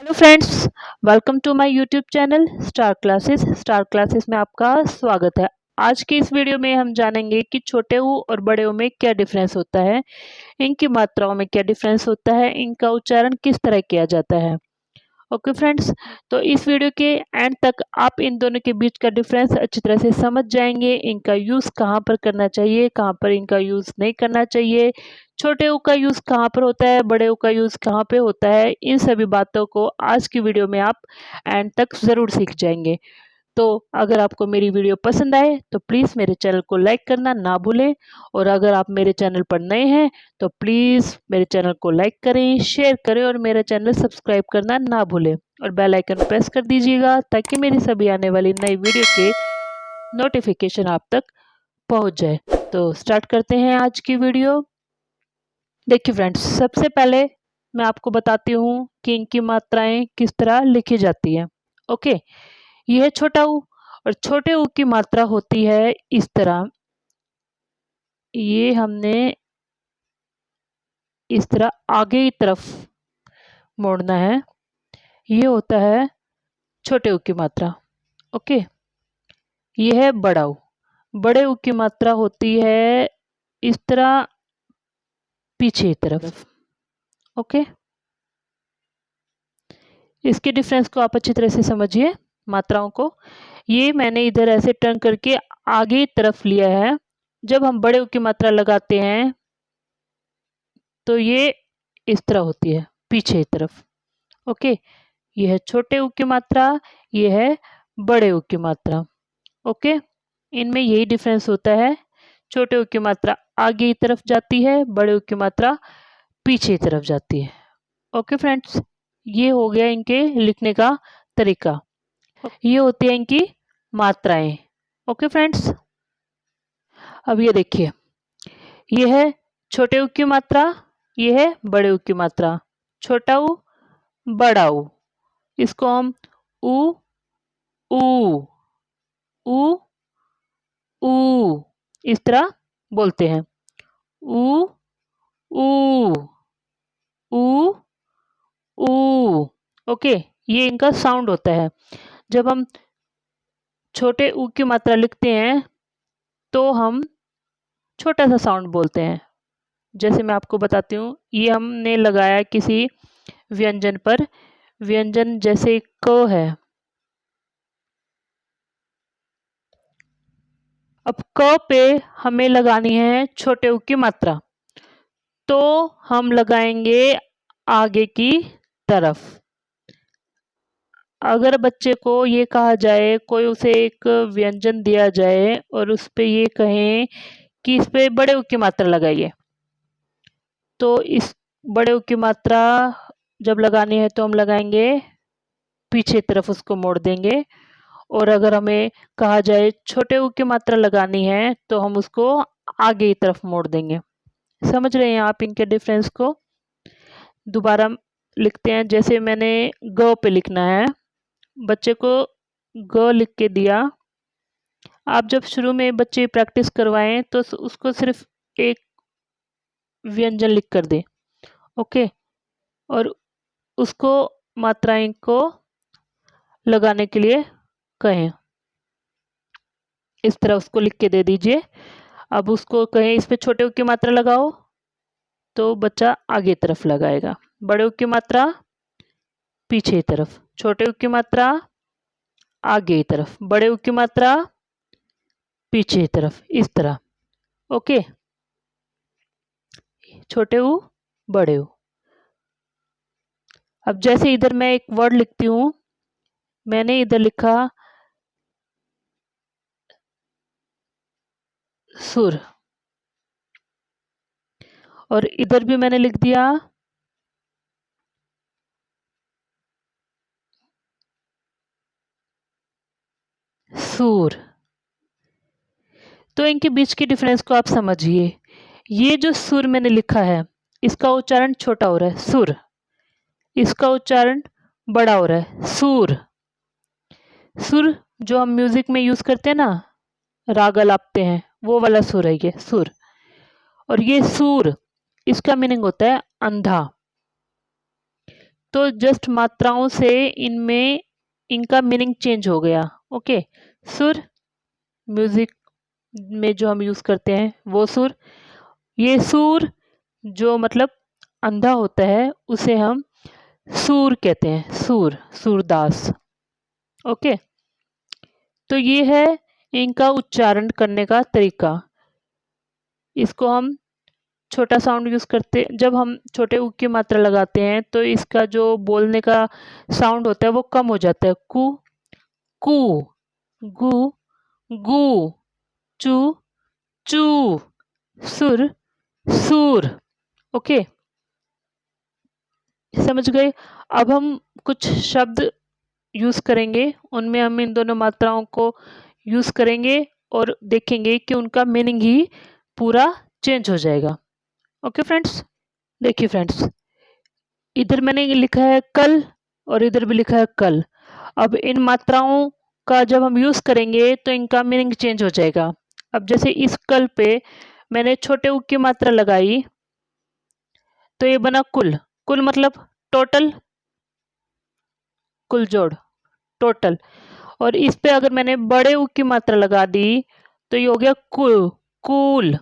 Hello friends, welcome to my YouTube channel star classes में आपका स्वागत है। आज की इस वीडियो में हम जानेंगे कि छोटे ऊ और बड़े ऊ में क्या डिफरेंस होता है, इनकी मात्राओं में क्या डिफरेंस होता है, इनका उच्चारण किस तरह किया जाता है। ओके फ्रेंड्स, तो इस वीडियो के एंड तक आप इन दोनों के बीच का डिफरेंस अच्छी तरह से समझ जाएंगे। इनका यूज़ कहाँ पर करना चाहिए, कहाँ पर इनका यूज़ नहीं करना चाहिए, छोटे ऊ का यूज़ कहाँ पर होता है, बड़े ऊ का यूज़ कहाँ पे होता है, इन सभी बातों को आज की वीडियो में आप एंड तक ज़रूर सीख जाएंगे। तो अगर आपको मेरी वीडियो पसंद आए तो प्लीज़ मेरे चैनल को लाइक करना ना भूलें, और अगर आप मेरे चैनल पर नए हैं तो प्लीज़ मेरे चैनल को लाइक करें, शेयर करें और मेरा चैनल सब्सक्राइब करना ना भूलें और बेल आइकन प्रेस कर दीजिएगा ताकि मेरी सभी आने वाली नई वीडियो के नोटिफिकेशन आप तक पहुंच जाए। तो स्टार्ट करते हैं आज की वीडियो। देखिए फ्रेंड्स, सबसे पहले मैं आपको बताती हूँ कि इनकी मात्राएं किस तरह लिखी जाती हैं। ओके, यह है छोटा ऊ, और छोटे ऊ की मात्रा होती है इस तरह। ये हमने इस तरह आगे की तरफ मोड़ना है। ये होता है छोटे ऊ की मात्रा। ओके, ये है बड़ा ऊ। बड़े ऊ की मात्रा होती है इस तरह पीछे की तरफ। ओके, इसके डिफरेंस को आप अच्छी तरह से समझिए, मात्राओं को। ये मैंने इधर ऐसे टर्न करके आगे की तरफ लिया है। जब हम बड़े ऊ की मात्रा लगाते हैं तो ये इस तरह होती है पीछे की तरफ। ओके, ये है छोटे ऊ की मात्रा, ये है बड़े ऊ की मात्रा। ओके, इनमें यही डिफरेंस होता है। छोटे ऊ की मात्रा आगे की तरफ जाती है, बड़े ऊ की मात्रा पीछे की तरफ जाती है। ओके फ्रेंड्स, ये हो गया इनके लिखने का तरीका। ये होती है इनकी मात्राएं। ओके फ्रेंड्स, अब ये देखिए, ये है छोटे ऊ की मात्रा, ये है बड़े ऊ की मात्रा। छोटा ऊ, बड़ा ऊ, इसको हम ऊ ऊ ऊ ऊ इस तरह बोलते हैं। ऊ ऊ ऊ ऊ। ओके, ये इनका साउंड होता है। जब हम छोटे ऊ की मात्रा लिखते हैं तो हम छोटा सा साउंड बोलते हैं। जैसे मैं आपको बताती हूँ, ये हमने लगाया किसी व्यंजन पर। व्यंजन जैसे क है। अब क पे हमें लगानी है छोटे ऊ की मात्रा, तो हम लगाएंगे आगे की तरफ। अगर बच्चे को ये कहा जाए, कोई उसे एक व्यंजन दिया जाए और उस पे ये कहें कि इस पे बड़े ऊ की मात्रा लगाइए, तो इस बड़े ऊ की मात्रा जब लगानी है तो हम लगाएंगे पीछे तरफ, उसको मोड़ देंगे। और अगर हमें कहा जाए छोटे ऊ की मात्रा लगानी है तो हम उसको आगे की तरफ मोड़ देंगे। समझ रहे हैं आप इनके डिफरेंस को? दोबारा लिखते हैं। जैसे मैंने ग पे लिखना है, बच्चे को ग लिख के दिया। आप जब शुरू में बच्चे प्रैक्टिस करवाएं तो उसको सिर्फ एक व्यंजन लिख कर दें। ओके, और उसको मात्राएं को लगाने के लिए कहें। इस तरह उसको लिख के दे दीजिए। अब उसको कहें इस पे छोटे ऊ की मात्रा लगाओ, तो बच्चा आगे तरफ लगाएगा। बड़े ऊ की मात्रा पीछे की तरफ, छोटे ऊ की मात्रा आगे की तरफ, बड़े ऊ की मात्रा पीछे की तरफ, इस तरह। ओके, छोटे ऊ, बड़े ऊ। अब जैसे इधर मैं एक वर्ड लिखती हूँ, मैंने इधर लिखा सुर, और इधर भी मैंने लिख दिया सूर। तो इनके बीच के डिफरेंस को आप समझिए। ये जो सुर मैंने लिखा है, इसका उच्चारण छोटा हो रहा है सुर, इसका उच्चारण बड़ा हो रहा है सूर। सुर जो हम म्यूजिक में यूज करते हैं ना, राग अलापते हैं, वो वाला सुर है ये सुर। और ये सूर, इसका मीनिंग होता है अंधा। तो जस्ट मात्राओं से इनमें इनका मीनिंग चेंज हो गया। ओके, सुर म्यूजिक में जो हम यूज करते हैं वो सुर, ये सूर जो मतलब अंधा होता है उसे हम सूर कहते हैं, सूर, सूरदास। ओके, तो ये है इनका उच्चारण करने का तरीका। इसको हम छोटा साउंड यूज करते, जब हम छोटे ऊ की मात्रा लगाते हैं तो इसका जो बोलने का साउंड होता है वो कम हो जाता है। कु, कू, गु, गू, चू, चू, सुर, सूर। ओके, समझ गए। अब हम कुछ शब्द यूज करेंगे, उनमें हम इन दोनों मात्राओं को यूज करेंगे और देखेंगे कि उनका मीनिंग ही पूरा चेंज हो जाएगा। ओके फ्रेंड्स, देखिए फ्रेंड्स, इधर मैंने लिखा है कल और इधर भी लिखा है कल। अब इन मात्राओं का जब हम यूज करेंगे तो इनका मीनिंग चेंज हो जाएगा। अब जैसे इस कल पे मैंने छोटे ऊ की मात्रा लगाई तो ये बना कुल। कुल मतलब टोटल, कुल जोड़, टोटल। और इस पे अगर मैंने बड़े ऊ की मात्रा लगा दी तो ये हो गया कुल, कूल।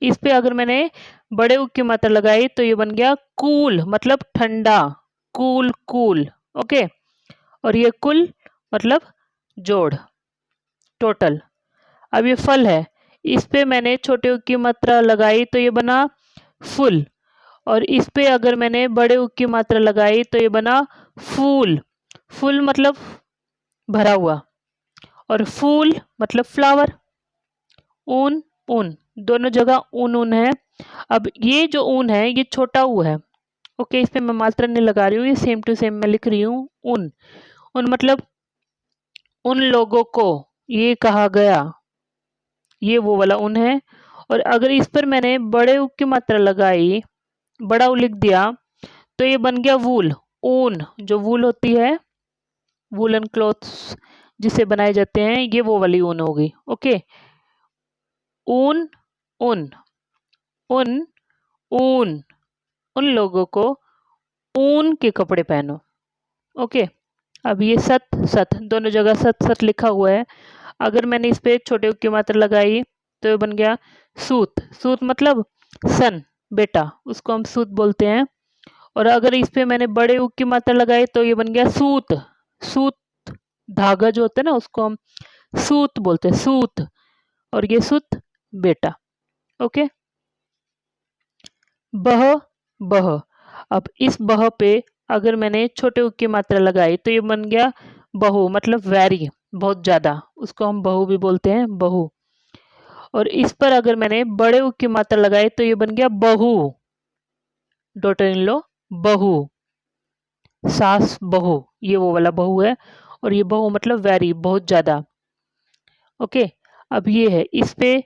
इस पे अगर मैंने बड़े ऊ की मात्रा लगाई तो ये बन गया कूल, मतलब ठंडा, कूल, कूल। ओके, और ये कुल मतलब जोड़, टोटल। अब ये फल है, इस पे मैंने छोटे ऊ की मात्रा लगाई तो ये बना फुल, और इस पे अगर मैंने बड़े ऊ की मात्रा लगाई तो ये बना फूल। फुल मतलब भरा हुआ, और फूल मतलब फ्लावर। ऊन, ऊन, दोनों जगह ऊन ऊन है। अब ये जो ऊन है ये छोटा ऊ है। ओके, इस पे मैं मात्रा नहीं लगा रही हूँ, ये सेम टू सेम मैं लिख रही हूँ। ऊन, उन मतलब उन लोगों को ये कहा गया, ये वो वाला ऊन है। और अगर इस पर मैंने बड़े ऊ की मात्रा लगाई, बड़ा ऊ लिख दिया तो ये बन गया वूल, ऊन। जो वूल होती है, वूलन क्लॉथ्स जिसे बनाए जाते हैं, ये वो वाली ऊन होगी। ओके, ऊन, उन, उन, ऊन, उन लोगों को ऊन के कपड़े पहनो। ओके, अब ये सत, सत, दोनों जगह सत सत लिखा हुआ है। अगर मैंने इस पे छोटे ऊ की मात्रा लगाई तो ये बन गया सूत। सूत मतलब सन, बेटा, उसको हम सूत बोलते हैं। और अगर इस पे मैंने बड़े ऊ की मात्रा लगाई तो ये बन गया सूत। सूत, धागा जो होता है ना उसको हम सूत बोलते हैं, सूत। और ये सूत, बेटा। ओके, बह, बह। अब इस बह पे अगर मैंने छोटे ऊ की मात्रा लगाई तो ये बन गया बहु, मतलब वेरी, बहुत ज्यादा, उसको हम बहु भी बोलते हैं, बहु। और इस पर अगर मैंने बड़े ऊ की मात्रा लगाई तो ये बन गया बहू, डॉटर इन लॉ, बहू, सास बहू, ये वो वाला बहू है। और ये बहू मतलब वेरी, बहुत ज्यादा। ओके, अब ये है, इस पे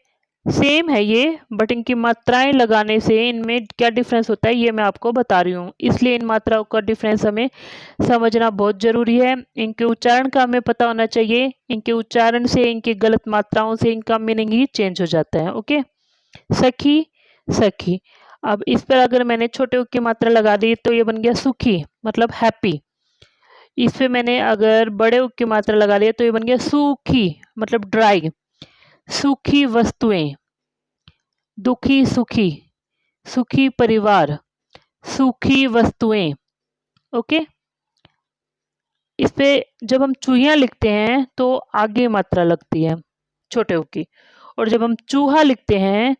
सेम है ये, बट इनकी मात्राएं लगाने से इनमें क्या डिफरेंस होता है ये मैं आपको बता रही हूँ। इसलिए इन मात्राओं का डिफरेंस हमें समझना बहुत जरूरी है। इनके उच्चारण का हमें पता होना चाहिए। इनके उच्चारण से, इनकी गलत मात्राओं से इनका मीनिंग ही चेंज हो जाता है। ओके, सखी, सखी। अब इस पर अगर मैंने छोटे ऊ की मात्रा लगा दी तो ये बन गया सुखी, मतलब हैप्पी। इस पे मैंने अगर बड़े ऊ की मात्रा लगा दी तो ये बन गया सूखी, मतलब ड्राई। सूखी वस्तुएं, दुखी, सुखी, सुखी परिवार, सूखी वस्तुएं। ओके, इस पे जब हम चूहिया लिखते हैं तो आगे मात्रा लगती है छोटे ऊ की, और जब हम चूहा लिखते हैं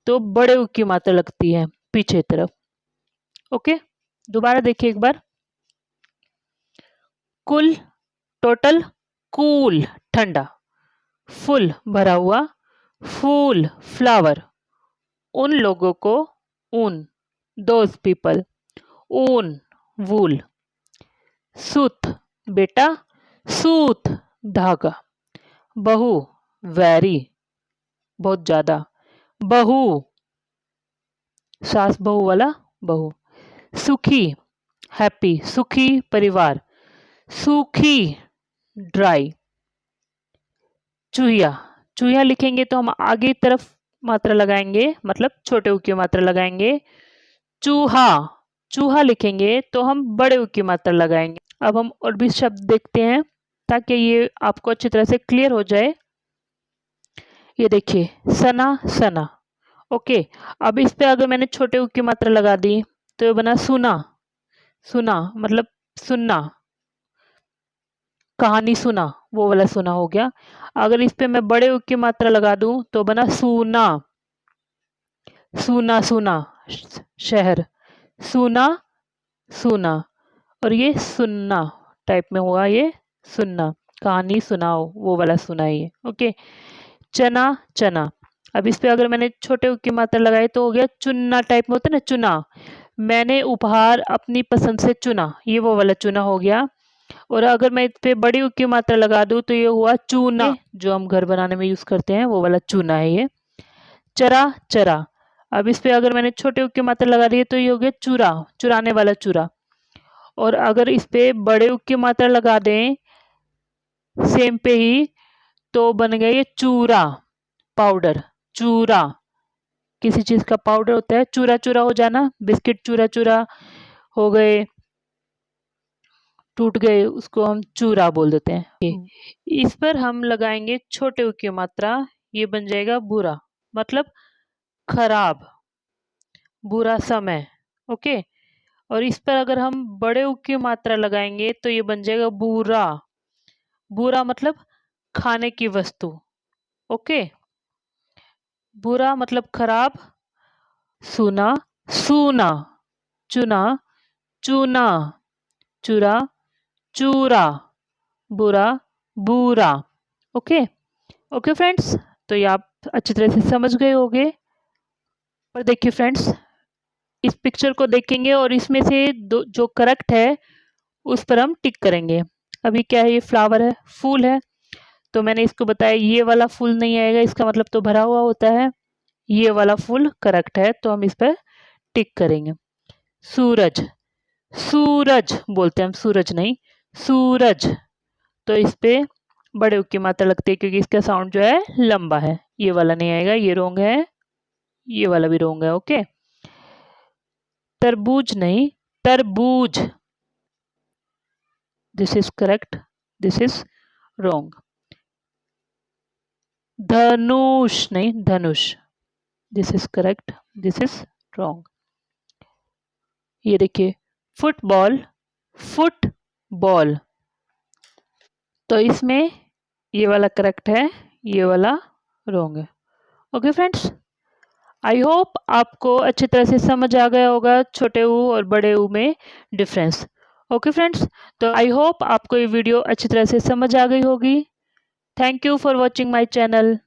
तो बड़े ऊ की मात्रा लगती है पीछे तरफ। ओके, दोबारा देखिए एक बार। कुल, टोटल, कूल, ठंडा, फुल, भरा हुआ, फूल, फ्लावर, उन लोगों को, ऊन, दोज पीपल, ऊन, वूल, सूत, बेटा, सूत, धागा, बहु, वेरी, बहुत ज्यादा, बहू, सास बहू वाला बहू, सुखी, हैप्पी, सुखी परिवार, सूखी, ड्राई, चूहिया। चूहिया लिखेंगे तो हम आगे तरफ मात्रा लगाएंगे, मतलब छोटे ऊ की मात्रा लगाएंगे, चूहा, चूहा लिखेंगे तो हम बड़े ऊ की मात्रा लगाएंगे। अब हम और भी शब्द देखते हैं ताकि ये आपको अच्छी तरह से क्लियर हो जाए। ये देखिए सना सना। ओके, अब इस पे अगर मैंने छोटे ऊ की मात्रा लगा दी तो ये बना सुना सुना, मतलब सुनना, कहानी सुना, वो वाला सुना हो गया। अगर इस पे मैं बड़े ऊ की मात्रा लगा दूं तो बना सूना सूना सूना, शहर, सूना सूना। और ये सुनना टाइप में हुआ, ये सुनना, कहानी सुनाओ, वो वाला सुना ये। ओके, चना चना। अब इस पे अगर मैंने छोटे ऊ की मात्रा लगाई तो हो गया चुनना टाइप में होता है ना, चुना, मैंने उपहार अपनी पसंद से चुना, ये वो वाला चुना हो गया। और अगर मैं इस पे बड़ी ऊ की मात्रा लगा दूं तो ये हुआ चूना, जो हम घर बनाने में यूज करते हैं वो वाला चूना है ये। चरा चरा। अब इस पे अगर मैंने छोटे ऊ की मात्रा लगा दी तो ये हो गया चूरा, चुराने वाला चूरा। और अगर इस पे बड़े ऊ की मात्रा लगा दें सेम पे ही तो बन गया ये चूरा, पाउडर, चूरा, किसी चीज का पाउडर होता है, चूरा चूरा हो जाना, बिस्किट चूरा चूरा हो गए, टूट गए, उसको हम चूरा बोल देते हैं। इस पर हम लगाएंगे छोटे ऊ की मात्रा, ये बन जाएगा बुरा, मतलब खराब, बुरा समय। ओके, और इस पर अगर हम बड़े ऊ की मात्रा लगाएंगे तो ये बन जाएगा बुरा, बुरा मतलब खाने की वस्तु। ओके, बुरा मतलब खराब, सुना सूना, चुना चूना, चुरा चूरा, बुरा बूरा। ओके ओके फ्रेंड्स, तो ये आप अच्छी तरह से समझ गए होंगे। पर देखिए फ्रेंड्स, इस पिक्चर को देखेंगे और इसमें से दो जो करेक्ट है उस पर हम टिक करेंगे। अभी क्या है, ये फ्लावर है, फूल है, तो मैंने इसको बताया ये वाला फूल नहीं आएगा, इसका मतलब तो भरा हुआ होता है, ये वाला फूल करेक्ट है, तो हम इस पर टिक करेंगे। सूरज, सूरज बोलते हैं हम, सूरज नहीं, सूरज, तो इस पे बड़े ऊ की मात्रा लगती है क्योंकि इसका साउंड जो है लंबा है, ये वाला नहीं आएगा, ये रोंग है, ये वाला भी रोंग है। ओके, तरबूज नहीं, तरबूज, this is correct, this is wrong. धनुष नहीं, धनुष, this is correct, this is wrong. ये देखिए फुटबॉल, फुटबॉल, तो इसमें ये वाला करेक्ट है, ये वाला रोंग है। ओके फ्रेंड्स, आई होप आपको अच्छी तरह से समझ आ गया होगा छोटे ऊ और बड़े ऊ में डिफरेंस। ओके फ्रेंड्स, तो आई होप आपको ये वीडियो अच्छी तरह से समझ आ गई होगी। Thank you for watching my channel.